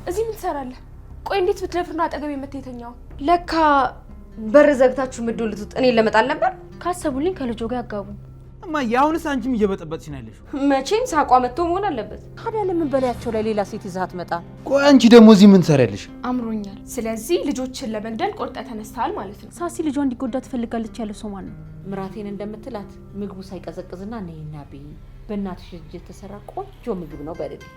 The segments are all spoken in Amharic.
እዚህ ምን ትሰራለህ? ቆይ እንዴት ብትደፍር ነው አጠገብ የምትተኛው? ለካ በር ዘግታችሁ ምድልቱት እኔን ለመጣል ነበር። ካሰቡልኝ ከልጆ ጋር ያጋቡኝ። እማዬ አሁንስ አንቺም እየበጠበጥሽ ነው ያለሽው። መቼም ሳቋ መጥቶ መሆን አለበት። ታዲያ ለምን በላያቸው ላይ ሌላ ሴት ይዛት መጣ? ቆይ አንቺ ደግሞ እዚህ ምን ትሰሪያለሽ? አምሮኛል። ስለዚህ ልጆችን ለመግደል ቆርጠ ተነስተሃል ማለት ነው። ሳሲ ልጇ እንዲጎዳ ትፈልጋለች ያለው ሰው ማን ነው? ምራቴን እንደምትላት ምግቡ ሳይቀዘቅዝና ነይና ብይ፣ በእናትሽ እጅ የተሰራ ቆንጆ ምግብ ነው በልልኝ።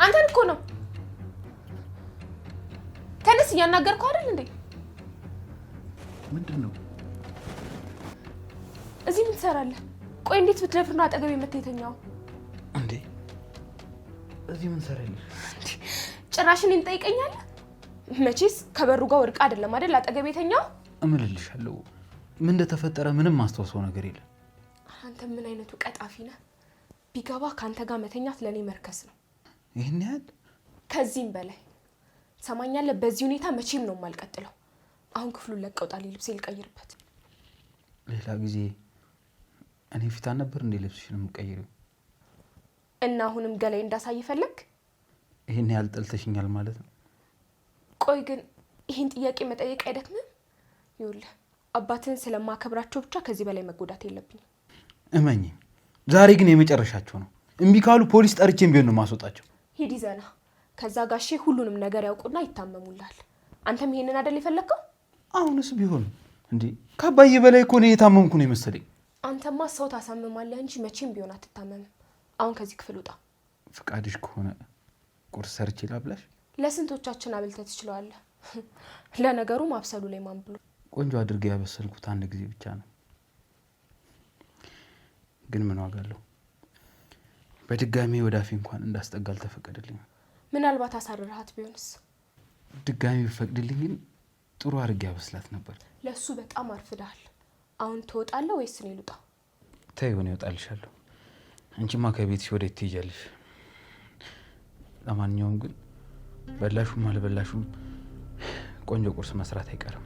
አንተን እኮ ነው። ተነስ፣ እያናገርኩህ አይደል እንዴ? ምንድነው? እዚህ ምን ትሰራለህ? ቆይ እንዴት ብትደፍር ነው አጠገብ የምትተኛው? እንዴ እዚህ ምን ትሰሪያለሽ? ጭራሽ እኔን ትጠይቀኛለህ? መቼስ ከበሩ ጋር ወድቃ አይደለም አይደል አጠገብ የተኛው? እምልልሻለሁ ምን እንደተፈጠረ ምንም ማስተዋወሰው ነገር የለም። አንተ ምን አይነቱ ቀጣፊ ነህ? ቢገባ ካንተ ጋር መተኛት ለኔ መርከስ ነው። ይሄን ያህል? ከዚህም በላይ ሰማኛለህ። በዚህ ሁኔታ መቼም ነው የማልቀጥለው። አሁን ክፍሉን ለቀውጣል፣ ልብሴ ልቀይርበት። ሌላ ጊዜ እኔ ፊት ነበር እንዴ ልብስሽን የምትቀይሪው? እና አሁንም ገላይ እንዳሳይ ፈለግ? ይሄን ያህል ጠልተሽኛል ማለት ነው? ቆይ ግን ይሄን ጥያቄ መጠየቅ አይደክምም? ይኸውልህ አባትን ስለማከብራቸው ብቻ ከዚህ በላይ መጎዳት የለብኝም። እመኚ፣ ዛሬ ግን የመጨረሻቸው ነው። እምቢ ካሉ ፖሊስ ጠርቼም ቢሆን ነው ማስወጣቸው። ሂድ ይዘና፣ ከዛ ጋሼ ሁሉንም ነገር ያውቁና ይታመሙላል። አንተም ይሄንን አይደል የፈለከው? አሁንስ ቢሆን እንዴ ከአባዬ በላይ እኮ ነው የታመምኩ ነው የመሰለኝ። አንተማ ሰው ታሳምማለህ እንጂ መቼም ቢሆን አትታመምም። አሁን ከዚህ ክፍል ውጣ። ፍቃድሽ ከሆነ ቁርስ ሰርቼ ላብላሽ? ለስንቶቻችን አብልተህ ትችላለህ? ለነገሩ ማብሰሉ ላይ ማን ብሎ? ቆንጆ አድርጌ ያበሰልኩት አንድ ጊዜ ብቻ ነው። ግን ምን ዋጋ አለው? በድጋሚ ወዳፊ እንኳን እንዳስጠጋል ተፈቀደልኝ። ምናልባት አሳርራት ቢሆንስ? ድጋሚ ቢፈቅድልኝ ግን ጥሩ አድርጌ ያበስላት ነበር። ለሱ በጣም አርፍዳል። አሁን ትወጣለህ ወይስ እኔ ልውጣ? ተይው፣ እኔ እወጣልሻለሁ። አንቺማ ከቤትሽ ወዴት ትሄጃለሽ? ለማንኛውም ግን በላሹም አልበላሹም ቆንጆ ቁርስ መስራት አይቀርም።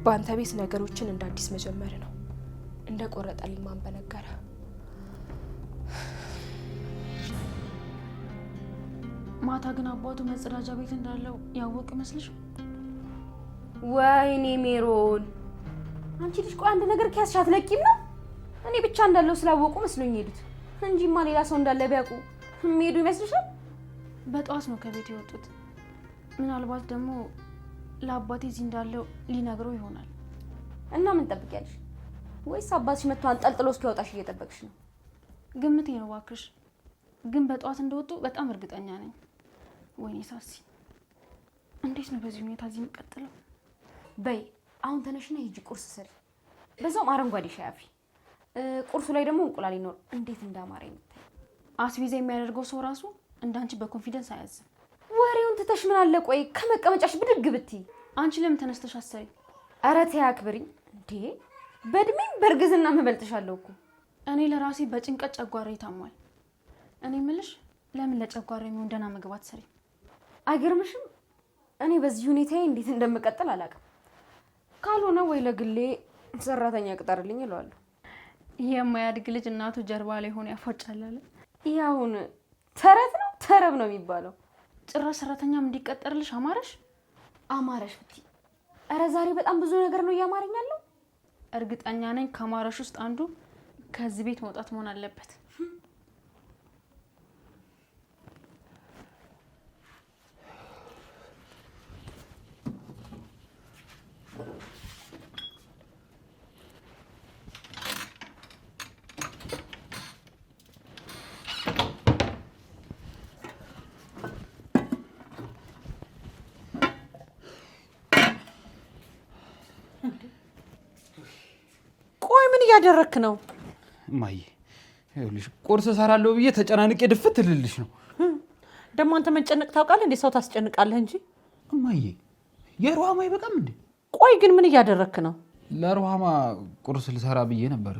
በአንተ ቤት ነገሮችን እንደ አዲስ መጀመር ነው። እንደ ቆረጠልኝ ማን በነገረ? ማታ ግን አባቱ መጸዳጃ ቤት እንዳለው ያወቅ ይመስልሽ? ወይኔ ሜሮን፣ አንቺ ልጅ ቆይ አንድ ነገር ከያዝሽ አትለቂም ነው? እኔ ብቻ እንዳለው ስላወቁ መስሎኝ ሄዱት እንጂማ ሌላ ሰው እንዳለ ቢያውቁ ሄዱ ይመስልሻል? በጠዋት ነው ከቤት የወጡት። ምናልባት ደግሞ ለአባቴ እዚህ እንዳለው ሊነግረው ይሆናል። እና ምን ጠብቂያለሽ? ወይስ አባትሽ መጥቶ አንጠልጥሎ እስኪያወጣሽ እየጠበቅሽ ነው? ግምቴ ነው እባክሽ። ግን በጠዋት እንደወጡ በጣም እርግጠኛ ነኝ። ወይኔ ሳሲ፣ እንዴት ነው በዚህ ሁኔታ እዚህ የምቀጥለው? በይ አሁን ተነሽና ሂጂ ቁርስ ስሪ። በዛውም አረንጓዴ ሻይ አፍይ። ቁርሱ ላይ ደግሞ እንቁላል ይኖር። እንዴት እንዳማረኝ የምታይ። አስቤዛ የሚያደርገው ሰው ራሱ እንዳንቺ በኮንፊደንስ አያዝም። ወሬውን ትተሽ ምን አለ ቆይ ከመቀመጫሽ ብድግ ብትይ። አንቺ ለምን ተነስተሽ አሰሪ? ኧረ ተይ አክብሪኝ እንዴ! በእድሜም በእርግዝና መበልጥሻለሁ እኮ። እኔ ለራሴ በጭንቀት ጨጓራዬ ታሟል። እኔ ምልሽ ለምን ለጨጓራ የሚሆን ደህና ምግብ አትሰሪም? አይገርምሽም? እኔ በዚህ ሁኔታዬ እንዴት እንደምቀጥል አላውቅም። ካልሆነ ወይ ለግሌ ሰራተኛ ቅጠርልኝ እለዋለሁ። የማያድግ ልጅ እናቱ ጀርባ ላይ ሆኖ ያፎጫል አለ። ይሄ አሁን ተረት ነው ተረብ ነው የሚባለው። ጭራሽ ሰራተኛም እንዲቀጠርልሽ አማረሽ? አማረሽ ብትይ፣ ኧረ ዛሬ በጣም ብዙ ነገር ነው እያማረኝ ያለው። እርግጠኛ ነኝ ከማረሽ ውስጥ አንዱ ከዚህ ቤት መውጣት መሆን አለበት። እያደረክ ነው? እማዬ ይኸውልሽ ቁርስ እሰራለሁ ብዬ ተጨናንቄ ድፍት ልልሽ ነው። ደግሞ አንተ መጨነቅ ታውቃለህ እንዴ? ሰው ታስጨንቃለህ እንጂ። እማዬ የሩሃማ አይበቃም እንዴ? ቆይ ግን ምን እያደረክ ነው? ለሩሃማ ቁርስ ልሰራ ብዬ ነበር።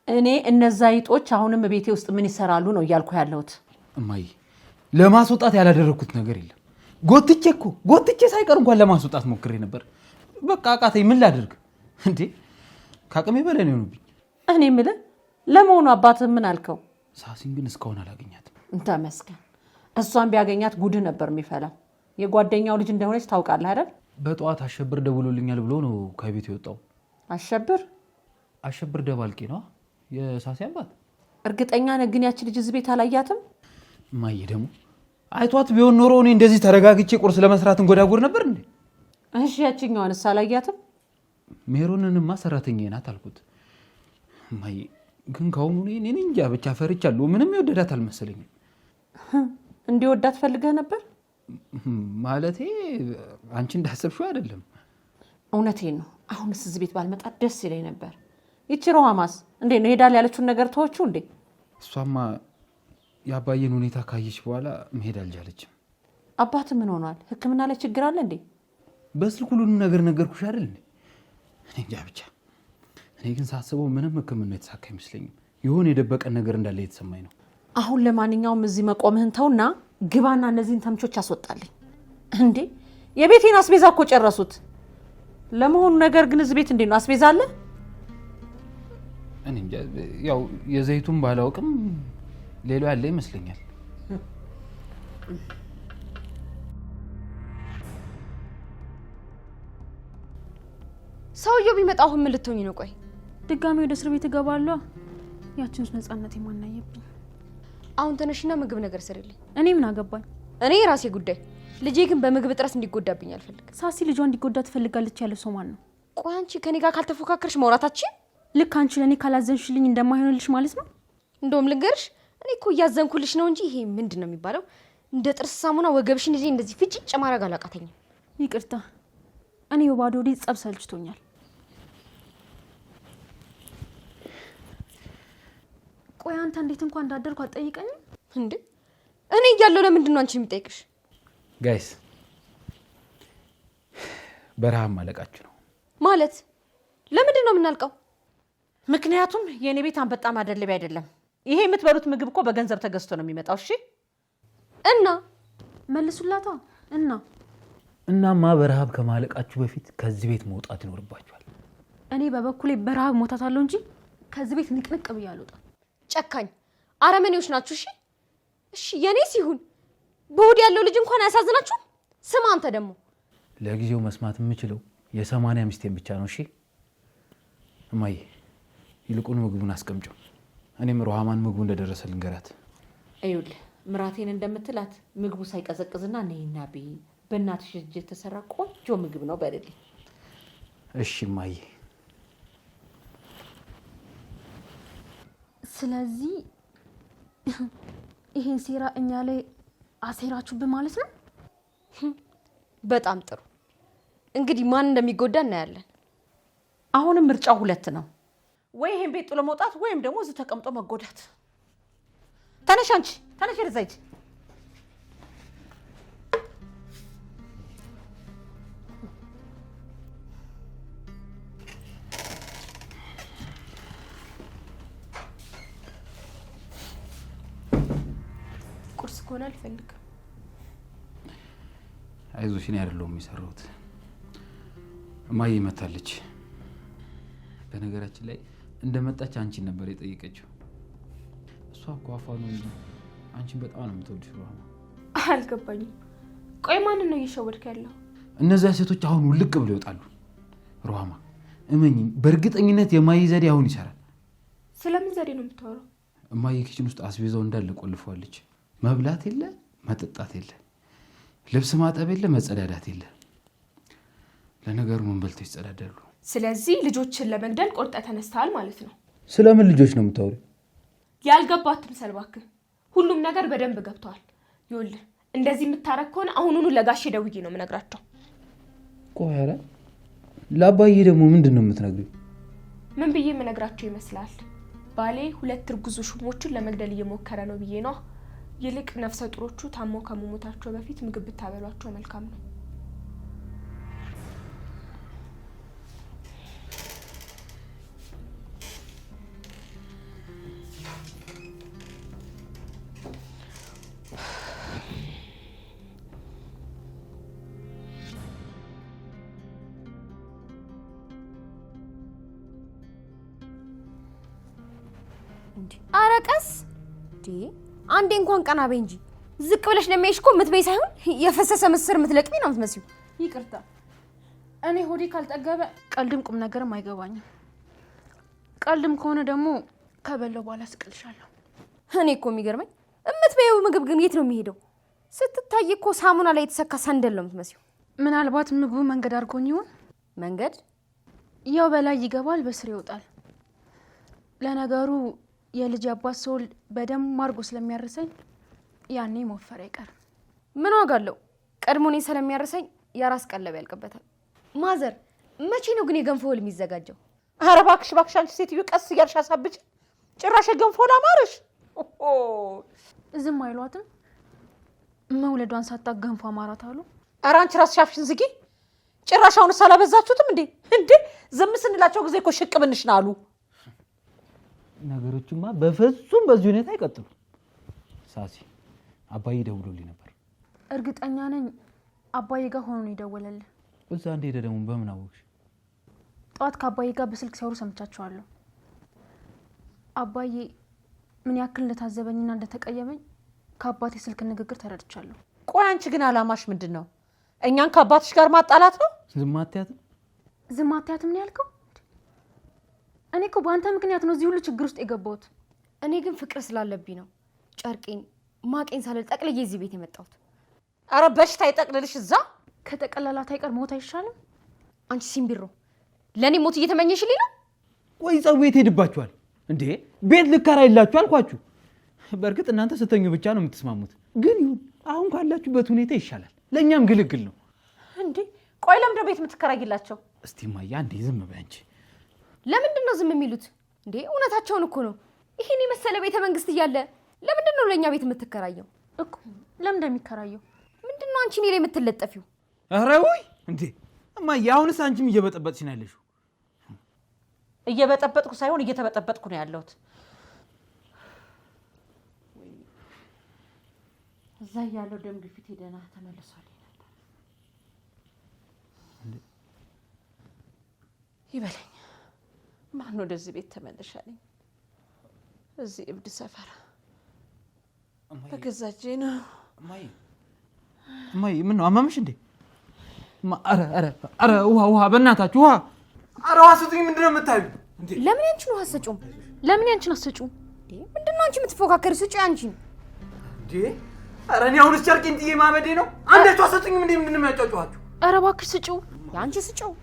እኔ እነዛ አይጦች አሁንም ቤቴ ውስጥ ምን ይሰራሉ ነው እያልኩ ያለሁት። እማዬ ለማስወጣት ያላደረኩት ነገር የለም። ጎትቼ ሳይቀር እንኳን ለማስወጣት ሞክሬ ነበር። በቃ አቃተኝ። ምን ላድርግ እንዴ? ከአቅሜ በላይ ነው የሆነብኝ። እኔ የምልህ ለመሆኑ አባትህ ምን አልከው? ሳሲን ግን እስካሁን አላገኛትም። ተመስገን። እሷን ቢያገኛት ጉድህ ነበር የሚፈላው። የጓደኛው ልጅ እንደሆነች ታውቃለህ አይደል? በጠዋት አሸብር ደውሎልኛል ብሎ ነው ከቤት የወጣው። አሸብር ደባልቄ ነው የሳሲ አባት። እርግጠኛ ነህ ግን ያቺ ልጅ እዚህ ቤት አላያትም? እማዬ ደግሞ አይቷት ቢሆን ኖሮ እኔ እንደዚህ ተረጋግቼ ቁርስ ለመስራት እንጎዳጉር ነበር እንዴ? እሺ ያቺኛዋንስ አላያትም? ሜሮንንማ ሰራተኛዬ ናት አልኩት። እማዬ ግን ከአሁኑ እኔ እንጃ ብቻ ፈርቻለሁ። ምንም የወደዳት አልመሰለኝም። እንዲወዳት ፈልገህ ነበር? ማለቴ አንቺ እንዳሰብሽው አይደለም። እውነቴን ነው። አሁንስ እዚህ ቤት ባልመጣ ደስ ይለኝ ነበር። ይቺ ሩሃማስ እንዴት ነው ሄዳል ያለችውን ነገር ተወችው እንዴ? እሷማ የአባዬን ሁኔታ ካየች በኋላ መሄድ አልቻለችም። አባት ምን ሆኗል? ሕክምና ላይ ችግር አለ እንዴ? በስልክ ሁሉንም ነገር ነገርኩሽ አይደል እንዴ? እኔ እንጃ ብቻ። እኔ ግን ሳስበው ምንም ሕክምና የተሳካ አይመስለኝም። የሆነ የደበቀን ነገር እንዳለ የተሰማኝ ነው። አሁን ለማንኛውም እዚህ መቆምህን ተውና ግባና እነዚህን ተምቾች አስወጣልኝ። እንዴ የቤቴን አስቤዛ እኮ ጨረሱት። ለመሆኑ ነገር ግን እዚህ ቤት እንዴት ነው አስቤዛ አለ? እኔ እንጃ። ያው የዘይቱን ባላውቅም ሌላው ያለ ይመስለኛል። ሰውየው ቢመጣ አሁን ምን ልትሆኚ ነው? ቆይ ድጋሚ ወደ እስር ቤት እገባለሁ። ያቺንስ ነፃነት የማናየብኝ። አሁን ተነሽና ምግብ ነገር ስሪልኝ። እኔ ምን አገባኝ? እኔ የራሴ ጉዳይ። ልጄ ግን በምግብ እጥረት እንዲጎዳብኝ አልፈልግም። ሳሲ ልጇ እንዲጎዳ ትፈልጋለች ያለ ሰው ማን ነው? ቆይ አንቺ ከኔ ጋር ካልተፎካከርሽ ማውራታችን ልክ አንቺ ለእኔ ካላዘንሽልኝ እንደማይሆንልሽ ማለት ነው? እንደውም ልንገርሽ፣ እኔ እኮ እያዘንኩልሽ ነው እንጂ ይሄ ምንድን ነው የሚባለው? እንደ ጥርስ ሳሙና ወገብሽን ይዤ እንደዚህ ፍጭጭ ማድረግ አላቃተኝም። ይቅርታ፣ እኔ በባዶ ወዴ ጸብ ሰልችቶኛል። ቆይ አንተ እንዴት እንኳን እንዳደርኩ አትጠይቀኝም እንዴ? እኔ እያለሁ ለምንድን ነው አንቺ የሚጠይቅሽ? ጋይስ በረሃብ ማለቃችሁ ነው ማለት ለምንድን ነው የምናልቀው? ምክንያቱም የኔ ቤት አንበጣ ማደለቢያ አይደለም። ይሄ የምትበሉት ምግብ እኮ በገንዘብ ተገዝቶ ነው የሚመጣው። እሺ እና መልሱላታ። እናማ በረሃብ ከማለቃችሁ በፊት ከዚህ ቤት መውጣት ይኖርባችኋል። እኔ በበኩሌ በረሃብ ሞታታለሁ እንጂ ከዚህ ቤት ንቅንቅ ብዬ አልወጣም። ጨካኝ አረመኔዎች ናችሁ። እሺ የኔ ሲሆን በሆድ ያለው ልጅ እንኳን አያሳዝናችሁም? ስማ አንተ ደግሞ ለጊዜው መስማት የምችለው የ80 ሚስቴን ብቻ ነው። እሺ እማዬ ይልቁን ምግቡን አስቀምጪው። እኔም ሩሃማን ምግቡ እንደደረሰ ልንገራት። ይኸውልህ ምራቴን እንደምትላት ምግቡ ሳይቀዘቅዝና ነይና ብይ፣ በእናትሽ እጅ የተሰራ ቆንጆ ምግብ ነው በልልኝ። እሺ እማዬ። ስለዚህ ይሄን ሴራ እኛ ላይ አሴራችሁብን ማለት ነው? በጣም ጥሩ። እንግዲህ ማን እንደሚጎዳ እናያለን። አሁንም ምርጫው ሁለት ነው። ወይ ይሄን ቤት ጥሎ መውጣት ወይም ደግሞ እዚህ ተቀምጦ መጎዳት። ተነሽ አንቺ፣ ተነሽ ወደዛ ሂጂ። ቁርስ ከሆነ አልፈልግም። አይዞሽ፣ እኔ አይደለሁም የሰራሁት። እማዬ መታለች። በነገራችን ላይ እንደመጣች አንቺን ነበር የጠየቀችው። እሷ እኮ አፏ ነው እንጂ አንቺን በጣም ነው የምትወድሽ ሩሃማ። አልገባኝም። ቆይ ማንን ነው እየሸወድክ ያለው? እነዚያ ሴቶች አሁን ውልቅ ብለው ይወጣሉ። ሩሃማ እመኚኝ፣ በእርግጠኝነት የማዬ ዘዴ አሁን ይሰራል። ስለምን ዘዴ ነው የምታወራው? እማዬ ኪችን ውስጥ አስቤዛው እንዳለ ቆልፈዋለች። መብላት የለ፣ መጠጣት የለ፣ ልብስ ማጠብ የለ፣ መጸዳዳት የለ። ለነገሩ ምን በልተው ይጸዳዳሉ? ስለዚህ ልጆችን ለመግደል ቆርጠ ተነስተሃል ማለት ነው። ስለምን ልጆች ነው የምታወሪው? ያልገባትም ሰልባክህ ሁሉም ነገር በደንብ ገብተዋል። ይኸውልህ እንደዚህ የምታረግ ከሆነ አሁኑኑ ለጋሼ ደውዬ ነው የምነግራቸው። ቆይ ኧረ ለአባዬ ደግሞ ምንድን ነው የምትነግሪው? ምን ብዬ የምነግራቸው ይመስላል? ባሌ 2 እርጉዝ ሹሞችን ለመግደል እየሞከረ ነው ብዬ ነው። ይልቅ ነፍሰ ጡሮቹ ታመው ከመሞታቸው በፊት ምግብ ብታበሏቸው መልካም ነው። አረቀስ አንዴ እንኳን ቀና በይ እንጂ ዝቅ ብለሽ ለሚያይሽ እኮ ምትበይ ሳይሆን የፈሰሰ ምስር ምትለቅሚ ነው የምትመስዩ። ይቅርታ እኔ ሆዴ ካልጠገበ ቀልድም ቁም ነገርም አይገባኝም። ቀልድም ከሆነ ደግሞ ከበለው በኋላ ስቅልሻለሁ። እኔ እኮ የሚገርመኝ እምትበይው ምግብ ግን የት ነው የሚሄደው? ስትታይ እኮ ሳሙና ላይ የተሰካ ሰንደል ነው የምትመስዩ። ምናልባት ምግቡ መንገድ አድርጎኝ ይሆን? መንገድ ያው በላይ ይገባል በስር ይወጣል። ለነገሩ የልጅ አባት ሰው በደም ማርጎ ስለሚያርሰኝ ያኔ ሞፈር አይቀር። ምን ዋጋ አለው? ቀድሞ እኔ ስለሚያርሰኝ የራስ ቀለብ ያልቅበታል። ማዘር መቼ ነው ግን የገንፎ እህል የሚዘጋጀው? ኧረ እባክሽ እባክሽ አንቺ ሴትዮ ቀስ እያልሽ አሳብጭ። ጭራሽ ገንፎ ላማረሽ። ዝም አይሏትም? መውለዷን ሳታውቅ ገንፎ አማራት አሉ። ኧረ አንቺ ራስሽ አፍሽን ዝጊ። ጭራሽ አሁንስ አላበዛችሁትም እንዴ? እንዴ ዝም ስንላቸው ጊዜ እኮ ሽቅብንሽ ነው አሉ። ነገሮችማ በፍጹም በዚህ ሁኔታ አይቀጥሉ። ሳሲ አባዬ ደውሎልኝ ነበር። እርግጠኛ ነኝ አባዬ ጋር ሆኖ ነው የደወለልህ። እዛ እንደሄደ ደግሞ በምን አወቅሽ? ጠዋት ከአባዬ ጋር በስልክ ሲያወሩ ሰምቻቸዋለሁ። አባዬ ምን ያክል እንደታዘበኝና እንደተቀየመኝ ከአባቴ ስልክ ንግግር ተረድቻለሁ። ቆይ አንቺ ግን አላማሽ ምንድን ነው? እኛን ከአባትሽ ጋር ማጣላት ነው? ዝም አትያትም? ዝም አትያትም ነው ያልከው? እኔ እኮ በአንተ ምክንያት ነው እዚህ ሁሉ ችግር ውስጥ የገባሁት። እኔ ግን ፍቅር ስላለብኝ ነው ጨርቄን ማቄን ሳልል ጠቅልዬ እዚህ ቤት የመጣሁት። አረ በሽታ ይጠቅልልሽ እዛ። ከተቀላላት አይቀር ሞት አይሻልም? አንቺ ሲምቢሮ ለኔ ሞት እየተመኘሽልኝ ነው? ቆይ ጸው ቤት ሄድባችኋል እንዴ? ቤት ልከራይላችሁ አልኳችሁ። በእርግጥ እናንተ ስተኙ ብቻ ነው የምትስማሙት። ግን ይሁን አሁን ካላችሁበት ሁኔታ ይሻላል። ለኛም ግልግል ነው እንዴ። ቆይ ለምንድን ነው ቤት የምትከራይላቸው? እስቲ ማያ እንዴ ዝም በይ አንቺ። ለምንድን ነው ዝም የሚሉት እንዴ? እውነታቸውን እኮ ነው። ይሄን የመሰለ ቤተ መንግስት እያለ ለምንድን ነው ለኛ ቤት የምትከራየው እኮ? ለምን እንደሚከራየው ምንድን ነው አንቺ እኔ ላይ የምትለጠፊው? ኧረ ወይ እንዴ እማዬ፣ አሁንስ አንቺም እየበጠበጥሽ ነው ያለሽው። እየበጠበጥኩ ሳይሆን እየተበጠበጥኩ ነው ያለሁት። እዛ ያለው ደም ግፊት ሄደና ተመልሷል ነበር። ይበለኝ ማን ወደዚህ ቤት ተመልሻለኝ? እዚህ እብድ ሰፈር በገዛጄ ነው። እማዬ ምን ነው አመመሽ እንዴ? አረ ውሃ በእናታችሁ ውሃ። አረ ውሃ ስጡኝ። ምንድን ነው የምታዩ እንዴ? ለምን ያንቺን ውሃ አትሰጪውም? ለምን ያንቺን አትሰጪውም? ምንድን ነው አንቺ የምትፎካከሪ? ስጪው ያንቺን እንዴ። አረ እኔ አሁንስ ጨርቄን ጥዬ ማበዴ ነው። አንዳችሁ አትሰጡኝም እንዴ? ምንድን ነው የሚያጫጫዋችሁ? አረ እባክሽ ስጪው። ያንቺ ስጪው።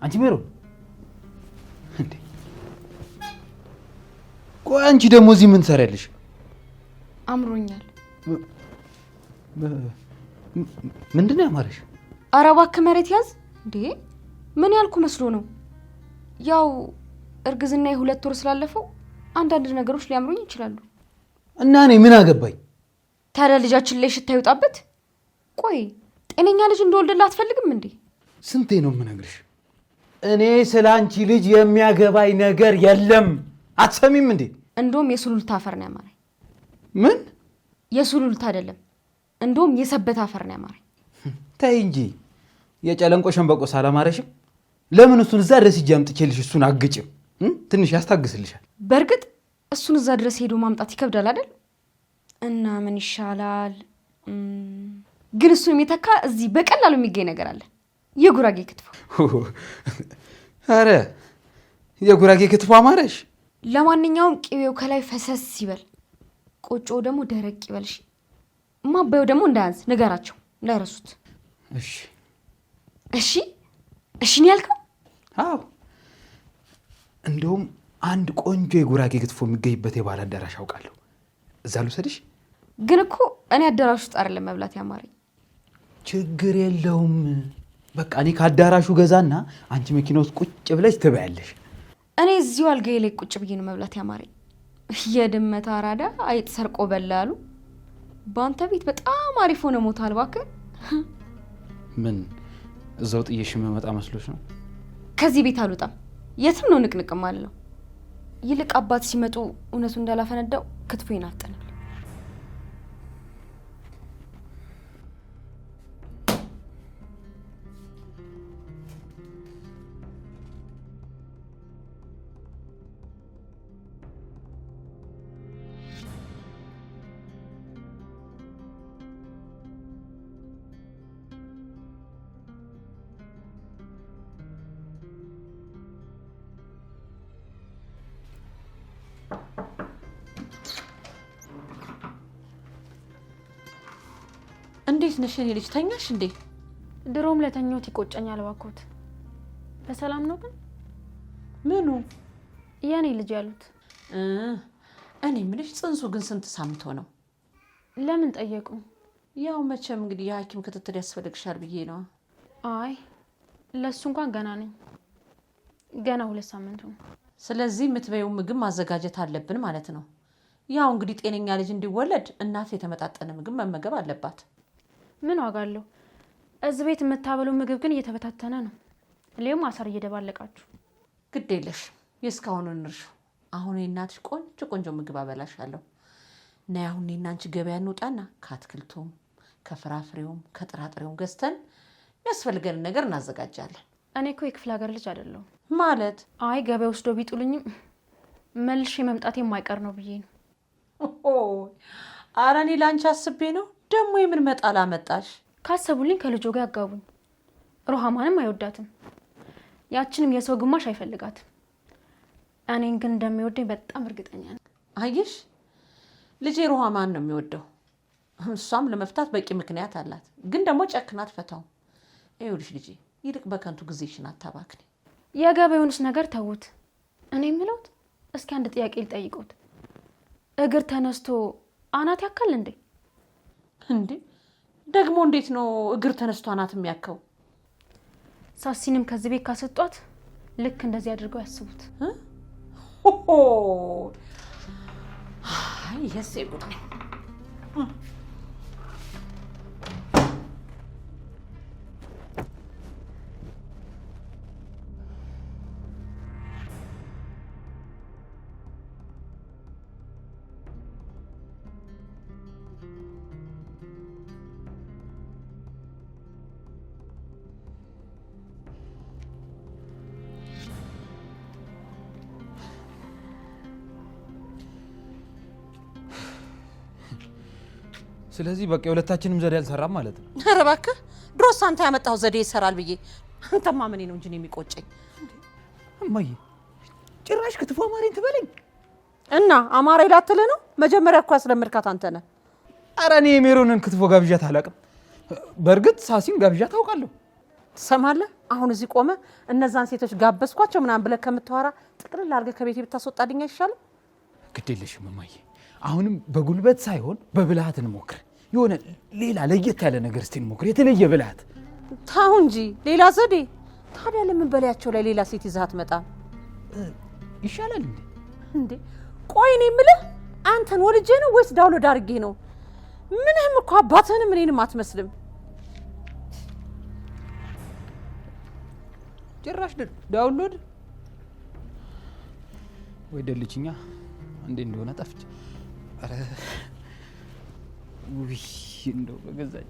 አንቺ ሜሮ እንዴ! ቆይ አንቺ ደግሞ እዚህ ምን ትሰሪያለሽ? አምሮኛል። ምንድን ነው ያማረሽ? ኧረ እባክህ መሬት ያዝ እንዴ! ምን ያልኩ መስሎ ነው? ያው እርግዝና የ2 ወር ስላለፈው አንዳንድ ነገሮች ሊያምሩኝ ይችላሉ። እና እኔ ምን አገባኝ? ታዲያ ልጃችን ላይ ሽታ ይወጣበት? ቆይ ጤነኛ ልጅ እንደወልድልህ አትፈልግም እንዴ? ስንቴ ነው የምነግርሽ? እኔ ስለ አንቺ ልጅ የሚያገባኝ ነገር የለም። አትሰሚም እንዴ? እንደውም የሱሉልታ አፈር ነው ያማረኝ። ምን? የሱሉልታ አይደለም፣ እንደውም የሰበት አፈር ነው ያማረኝ። ተይ እንጂ የጨለንቆ ሸንበቆ ሳላማረሽም? ለምን እሱን እዛ ድረስ ሂጅ አምጥቼልሽ እሱን አግጭም? ትንሽ ያስታግስልሻል። በእርግጥ እሱን እዛ ድረስ ሄዶ ማምጣት ይከብዳል አይደል? እና ምን ይሻላል? ግን እሱን የሚተካ እዚህ በቀላሉ የሚገኝ ነገር አለ። የጉራጌ ክትፎ። አረ የጉራጌ ክትፎ አማረሽ? ለማንኛውም ቅቤው ከላይ ፈሰስ ይበል። ቆጮ ደግሞ ደረቅ ይበልሽ። ማባዩ ደግሞ እንዳያንስ ንገራቸው እንዳይረሱት። እሺ እሺ እሺ ነው ያልከው? አዎ እንደውም አንድ ቆንጆ የጉራጌ ክትፎ የሚገኝበት የባህል አዳራሽ አውቃለሁ። እዛ ልውሰድሽ? ግን እኮ እኔ አዳራሽ ውስጥ አይደለም መብላት ያማረኝ። ችግር የለውም። በቃ እኔ ከአዳራሹ ገዛና አንቺ መኪና ውስጥ ቁጭ ብለሽ ትበያለሽ። እኔ እዚሁ አልጋዬ ላይ ቁጭ ብዬ ነው መብላት ያማረኝ። የድመት አራዳ አይጥ ሰርቆ በላሉ። በአንተ ቤት በጣም አሪፍ ሆነ ሞታል እባክህ። ምን እዛው ጥዬሽ መመጣ መስሎሽ ነው? ከዚህ ቤት አልወጣም። የትም ነው ንቅንቅም አለው። ይልቅ አባት ሲመጡ እውነቱ እንዳላፈነዳው ክትፎ ይናፍጠናል። እንዴት ነሽ የኔ ልጅ? ተኛሽ እንዴ? ድሮም ለተኛሁት ይቆጨኛል እባክዎት። በሰላም ነው ግን? ምኑ? የኔ ልጅ ያሉት። እኔ ምንሽ ጽንሱ ግን ስንት ሳምንት ሆነው? ለምን ጠየቁ? ያው መቼም እንግዲህ የሐኪም ክትትል ያስፈልግሻል ብዬ ነው። አይ ለሱ እንኳን ገና ነኝ። ገና 2 ሳምንት ነው። ስለዚህ የምትበይው ምግብ ማዘጋጀት አለብን ማለት ነው። ያው እንግዲህ ጤነኛ ልጅ እንዲወለድ እናት የተመጣጠነ ምግብ መመገብ አለባት። ምን ዋጋ አለው? እዚህ ቤት የምታበለው ምግብ ግን እየተበታተነ ነው። ሌላው አሳር እየደባለቃችሁ። ግድ የለሽ የስካሁኑን እንርሹ። አሁን የእናትሽ ቆንጆ ምግብ አበላሻለሁ። ነይ አሁን እኔና አንቺ ገበያ እንውጣና ከአትክልቱም ከፍራፍሬውም ከጥራጥሬውም ገዝተን የሚያስፈልገንን ነገር እናዘጋጃለን። እኔ እኮ የክፍለ ሀገር ልጅ አይደለሁም ማለት። አይ ገበያ ወስዶ ቢጡልኝም መልሼ መምጣቴ የማይቀር ነው ብዬ ነው። ኧረ እኔ ላንቺ አስቤ ነው። ደግሞ የምን መጣል አመጣሽ? ካሰቡልኝ ከልጆ ጋር ያጋቡኝ። ሩሃማንም አይወዳትም፣ ያችንም የሰው ግማሽ አይፈልጋትም። እኔን ግን እንደሚወደኝ በጣም እርግጠኛ ነኝ። አየሽ ልጄ ሩሃማን ነው የሚወደው። እሷም ለመፍታት በቂ ምክንያት አላት። ግን ደግሞ ጨክናት ፈታው። ይኸውልሽ ልጄ ይልቅ በከንቱ ጊዜሽን አታባክኒ። የገበያውንስ ነገር ተውት። እኔ የምለውት እስኪ አንድ ጥያቄ ልጠይቅዎት። እግር ተነስቶ አናት ያካል እንዴ? እንዴ ደግሞ እንዴት ነው እግር ተነስቶ አናት የሚያከው? ሳሲንም ከዚህ ቤት ካሰጧት ልክ እንደዚህ አድርገው ያስቡት። አይ ይሄስ ጉድ ነው። ስለዚህ በቃ የሁለታችንም ዘዴ አልሰራም ማለት ነው። ኧረ እባክህ ድሮስ አንተ ያመጣው ዘዴ ይሰራል ብዬ አንተማ ምን ነው እንጂ የሚቆጨኝ። እማዬ ጭራሽ ክትፎ አማረኝ ትበለኝ እና አማራ ይላትል ነው። መጀመሪያ እኮ ያስለምድካት አንተ ነህ። ኧረ እኔ የሜሮንን ክትፎ ጋብዣት አላውቅም። በእርግጥ ሳሲን ጋብዣት አውቃለሁ። ትሰማለህ? አሁን እዚህ ቆመ እነዛን ሴቶች ጋበዝኳቸው ምናምን ብለህ ከምታወራ ጥቅልል አድርገህ ከቤቴ ብታስወጣልኝ አይሻልም? ግድ የለሽም እማዬ። አሁንም በጉልበት ሳይሆን በብልሃት እንሞክር። የሆነ ሌላ ለየት ያለ ነገር እስቲ እንሞክር፣ የተለየ ብልሃት። ታው እንጂ ሌላ ዘዴ። ታዲያ ለምን በላያቸው ላይ ሌላ ሴት ይዘህ አትመጣም? ይሻላል እንዴ? እንዴ ቆይ እኔ የምልህ አንተን ወልጄ ነው ወይስ ዳውንሎድ አድርጌ ነው? ምንህም እኮ አባትህንም እኔንም አትመስልም። ጭራሽ ዳውንሎድ ወይ ደልችኛ እንዴ እንደሆነ ጠፍች። አረ ውይ እንደው በገዛኝ።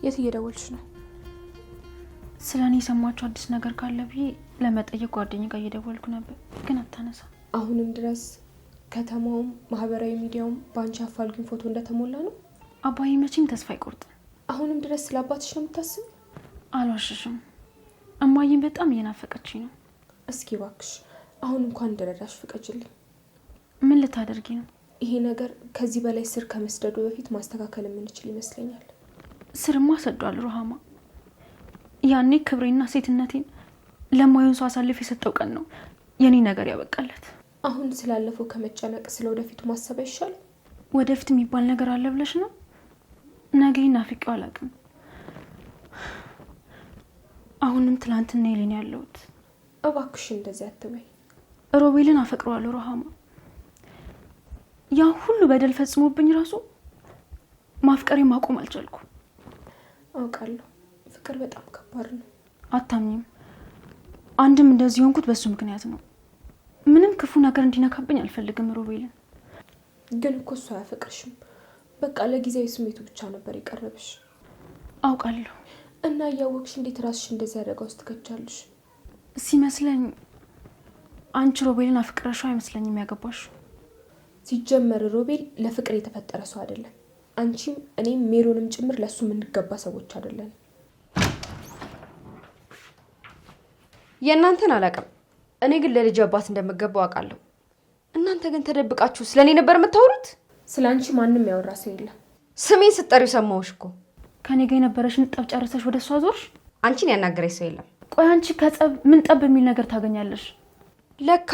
የት እየደወልሽ ነው? ስለ እኔ የሰማችሁ አዲስ ነገር ካለ ብዬ ለመጠየቅ ጓደኛዬ ጋር እየደወልኩ ነበር፣ ግን አታነሳ። አሁንም ድረስ ከተማውም ማህበራዊ ሚዲያውም በአንቺ አፋልጉኝ ፎቶ እንደተሞላ ነው? አባዬ መቼም ተስፋ አይቆርጥም። አሁንም ድረስ ስለ አባትሽ ነው የምታስብ? አልዋሽሽም፣ እማዬን በጣም እየናፈቀችኝ ነው። እስኪ እባክሽ አሁን እንኳን እንደረዳሽ ፍቀጅልኝ። ምን ልታደርጊ ነው? ይሄ ነገር ከዚህ በላይ ስር ከመስደዱ በፊት ማስተካከል የምንችል ይመስለኛል። ስርማ ሰዷል ሩሃማ። ያኔ ክብሬና ሴትነቴን ለማይሆን ሰው አሳልፍ የሰጠው ቀን ነው የኔ ነገር ያበቃለት። አሁን ስላለፈው ከመጨነቅ ስለ ወደፊቱ ማሰብ አይሻል? ወደፊት የሚባል ነገር አለ ብለሽ ነው? ነገ ናፍቄው አላውቅም። አሁንም ትላንትና ይሌን ያለሁት። እባክሽ እንደዚህ አትበይ። ሮቤልን አፈቅረዋለሁ ሩሃማ። ያ ሁሉ በደል ፈጽሞብኝ ራሱ ማፍቀሬ ማቆም አልቻልኩም። አውቃለሁ ፍቅር በጣም ከባድ ነው። አታምኝም? አንድም እንደዚህ ሆንኩት በሱ ምክንያት ነው። ምንም ክፉ ነገር እንዲነካብኝ አልፈልግም ሮቤልን። ግን እኮ እሱ አያፈቅርሽም። በቃ ለጊዜያዊ ስሜቱ ብቻ ነበር የቀረብሽ። አውቃለሁ። እና እያወቅሽ እንዴት ራስሽ እንደዚህ አደጋ ውስጥ ትከቻለሽ? ሲመስለኝ አንቺ ሮቤልን አፍቅረሽው አይመስለኝም ያገባሽ። ሲጀመር ሮቤል ለፍቅር የተፈጠረ ሰው አይደለም። አንቺም እኔም ሜሮንም ጭምር ለሱ የምንገባ ሰዎች አይደለን። የእናንተን አላውቅም። እኔ ግን ለልጅ አባት እንደምገባው አውቃለሁ። እናንተ ግን ተደብቃችሁ ስለኔ ነበር የምታወሩት። ስለ አንቺ ማንም ያወራ ሰው የለም። ስሜን ስትጠሪው ሰማሁሽ እኮ። ከኔ ጋር የነበረሽን ጠብ ጨርሰሽ ወደ እሷ ዞርሽ። አንቺን ያናገረሽ ሰው የለም። ቆይ አንቺ ከጸብ ምን ጠብ የሚል ነገር ታገኛለሽ? ለካ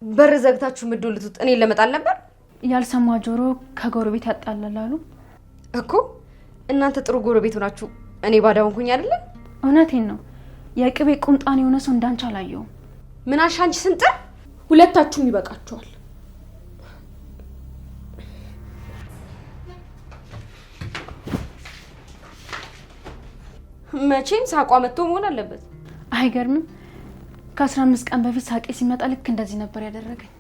በር ዘግታችሁ ምድሉት እኔን ለመጣል ነበር። ያልሰማ ጆሮ ከጎረቤት ያጣላል አሉ እኮ። እናንተ ጥሩ ጎረቤት ሆናችሁ እኔ ባዳ ሆንኩኝ አይደለ? እውነቴን ነው። የቅቤ ቁምጣን የሆነ ሰው እንዳንቺ አላየሁም። ምን አልሽ አንቺ ስንጥር? ሁለታችሁም ይበቃችኋል። መቼም ሳቋ መጥቶ መሆን አለበት። አይገርምም? ከ15 ቀን በፊት ሳቄ ሲመጣ ልክ እንደዚህ ነበር ያደረገኝ።